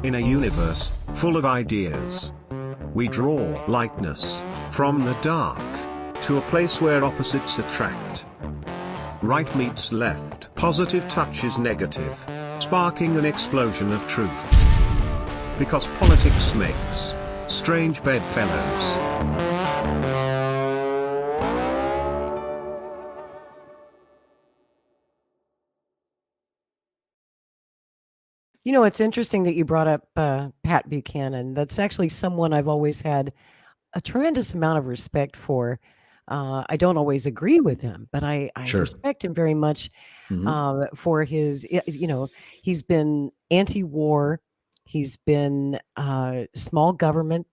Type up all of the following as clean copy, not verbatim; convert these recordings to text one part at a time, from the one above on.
In a universe full of ideas, we draw lightness from the dark to a place where opposites attract. Right meets left, positive touches negative, sparking an explosion of truth. Because politics makes strange bedfellows. You know, it's interesting that you brought up Pat Buchanan. That's actually someone I've always had a tremendous amount of respect for. I don't always agree with him, but I Sure. respect him very much Mhm. for his, he's been anti-war, he's been small government,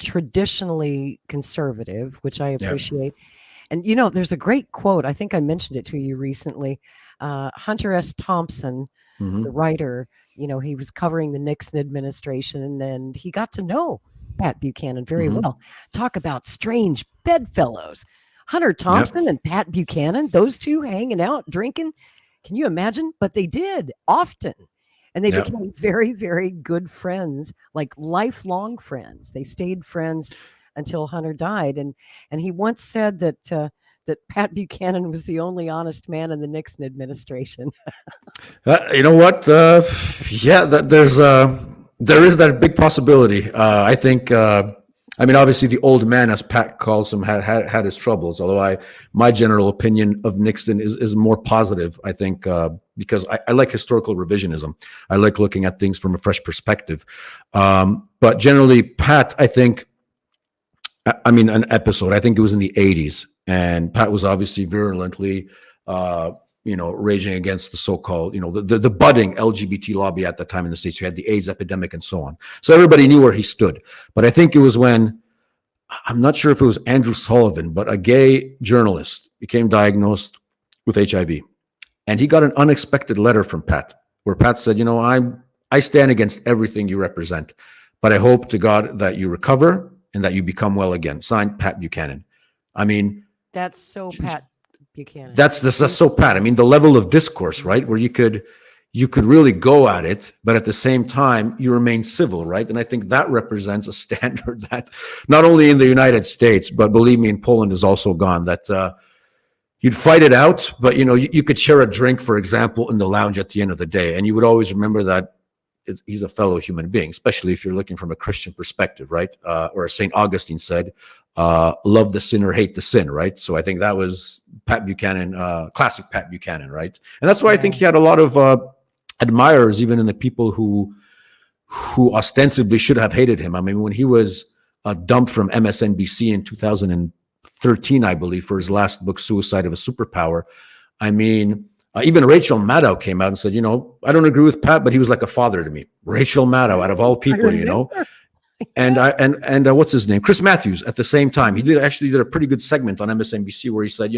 traditionally conservative, which I Yeah. appreciate. And, there's a great quote. I think I mentioned it to you recently. Hunter S. Thompson, the Mhm. writer, he was covering the Nixon administration and he got to know Pat Buchanan very Mhm. well. Talk about strange bedfellows. Hunter Yep. Thompson and Pat Buchanan, those two hanging out, drinking. Can you imagine? But they did often. And they Yep. became very, very good friends, like lifelong friends. They stayed friends until Hunter died. And he once said that Pat Buchanan was the only honest man in the Nixon administration. You know what? Yeah, there is that big possibility. I think. I mean, obviously, the old man, as Pat calls him, had his troubles. Although my general opinion of Nixon is more positive. I think because I like historical revisionism. I like looking at things from a fresh perspective. But generally, Pat, I think. I mean, an episode. I think it was in the '80s, and Pat was obviously virulently, raging against the so-called, the budding LGBT lobby at the time in the States. You had the AIDS epidemic and so on. So everybody knew where he stood. But I think it was when, I'm not sure if it was Andrew Sullivan, but a gay journalist became diagnosed with HIV, and he got an unexpected letter from Pat, where Pat said, I stand against everything you represent, but I hope to God that you recover and that you become well again. Signed, Pat Buchanan. I mean, That's so Pat Buchanan. that's so Pat. I mean, the level of discourse, right, where you could really go at it, but at the same time you remain civil, right? And I think that represents a standard that not only in the United States, but believe me, in Poland is also gone. That you'd fight it out, but you could share a drink, for example, in the lounge at the end of the day, and you would always remember that he's a fellow human being, especially if you're looking from a Christian perspective, right? Or as St. Augustine said, love the sinner, hate the sin, right? So I think that was Pat Buchanan, classic Pat Buchanan, right? And that's why I think he had a lot of admirers, even in the people who ostensibly should have hated him. I mean, when he was dumped from MSNBC in 2013, I believe, for his last book, Suicide of a Superpower, I mean, even Rachel Maddow came out and said, I don't agree with Pat, but he was like a father to me. Rachel Maddow, out of all people, and what's his name? Chris Matthews. At the same time, he did a pretty good segment on MSNBC where he said,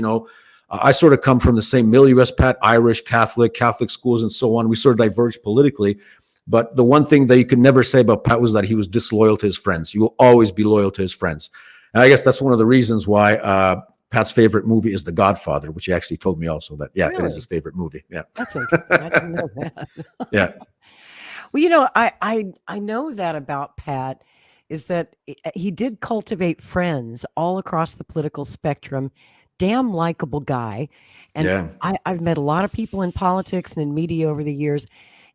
I sort of come from the same milieu as Pat, Irish, Catholic schools, and so on. We sort of diverged politically, but the one thing that you could never say about Pat was that he was disloyal to his friends. He will always be loyal to his friends, and I guess that's one of the reasons why. Pat's favorite movie is The Godfather, which he actually told me also that, Really? it is his favorite movie. Yeah. That's interesting. I didn't know that. Yeah. Well, I know that about Pat is that he did cultivate friends all across the political spectrum. Damn likable guy. And Yeah. I've met a lot of people in politics and in media over the years.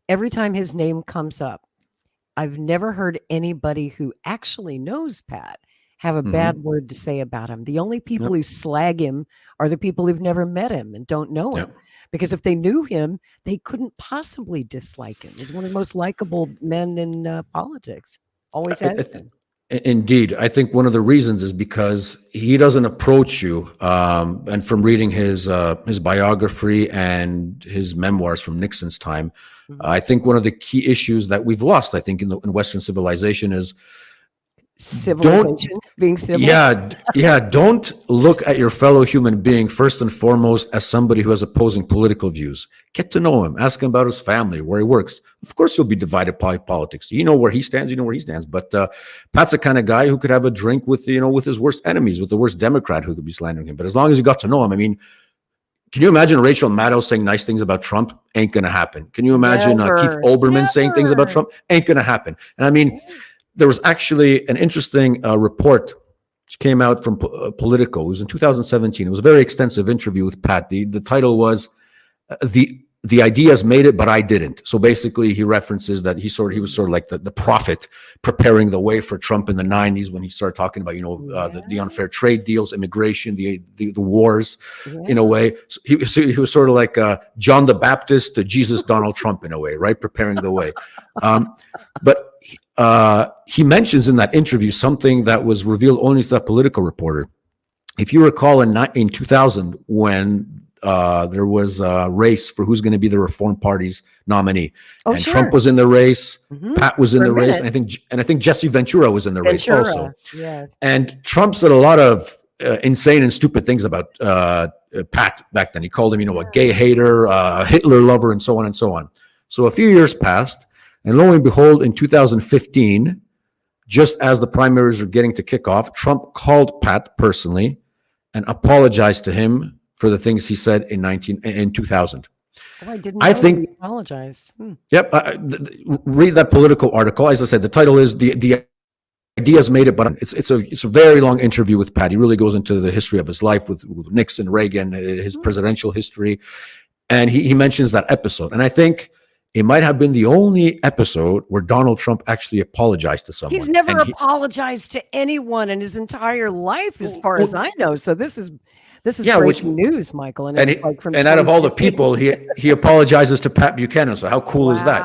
Every time his name comes up, I've never heard anybody who actually knows Pat have a bad word to say about him. The only people who slag him are the people who've never met him and don't know him. Because if they knew him, they couldn't possibly dislike him. He's one of the most likable men in politics. Always has been. Indeed. I think one of the reasons is because he doesn't approach you. And from reading his biography and his memoirs from Nixon's time, I think one of the key issues that we've lost, I think, in Western civilization is civilization, being civil. Yeah. Don't look at your fellow human being first and foremost as somebody who has opposing political views. Get to know him. Ask him about his family, where he works. Of course, you'll be divided by politics. You know where he stands. But Pat's the kind of guy who could have a drink with his worst enemies, with the worst Democrat who could be slandering him. But as long as you got to know him, I mean, Can you imagine Rachel Maddow saying nice things about Trump? Ain't going to happen. Can you imagine Keith Olbermann saying things about Trump? Ain't going to happen. And I mean, there was actually an interesting report which came out from Politico. It was in 2017. It was a very extensive interview with Pat. The title was the ideas made it, but I didn't. So basically, he references that he was sort of like the prophet preparing the way for Trump in the 90s when he started talking about, the unfair trade deals, immigration, the wars, in a way. So he was sort of like John the Baptist to Jesus Donald Trump in a way, right? Preparing the way. But he mentions in that interview something that was revealed only to that Politico reporter. If you recall, in 2000, when there was a race for who's going to be the Reform Party's nominee, and Trump was in the race, Pat was in the race, and I think Jesse Ventura was in the race also. Yes. And Trump said a lot of insane and stupid things about Pat back then. He called him, a gay hater, a Hitler lover, and so on and so on. So a few years passed, and lo and behold, in 2015, just as the primaries were getting to kick off, Trump called Pat personally and apologized to him for the things he said in 2000. Oh, I didn't know he apologized. Yep. Read that Politico article. As I said, the title is the ideas made it, but it's a very long interview with Pat. He really goes into the history of his life with Nixon, Reagan, his presidential history, and he mentions that episode. And I think it might have been the only episode where Donald Trump actually apologized to someone. He's never apologized to anyone in his entire life, as far as I know. So this is breaking news, Michael. And it's like from out of all the people, he apologizes to Pat Buchanan. So how cool is that,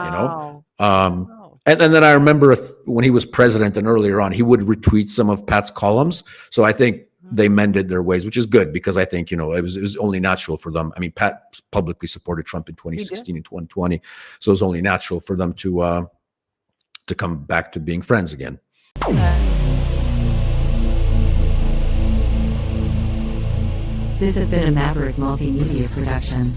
And then I remember when he was president and earlier on, he would retweet some of Pat's columns. So I think they mended their ways, which is good because I think, it was only natural for them. I mean, Pat publicly supported Trump in 2016 and 2020. So it was only natural for them to come back to being friends again. This has been a Maverick Multimedia production.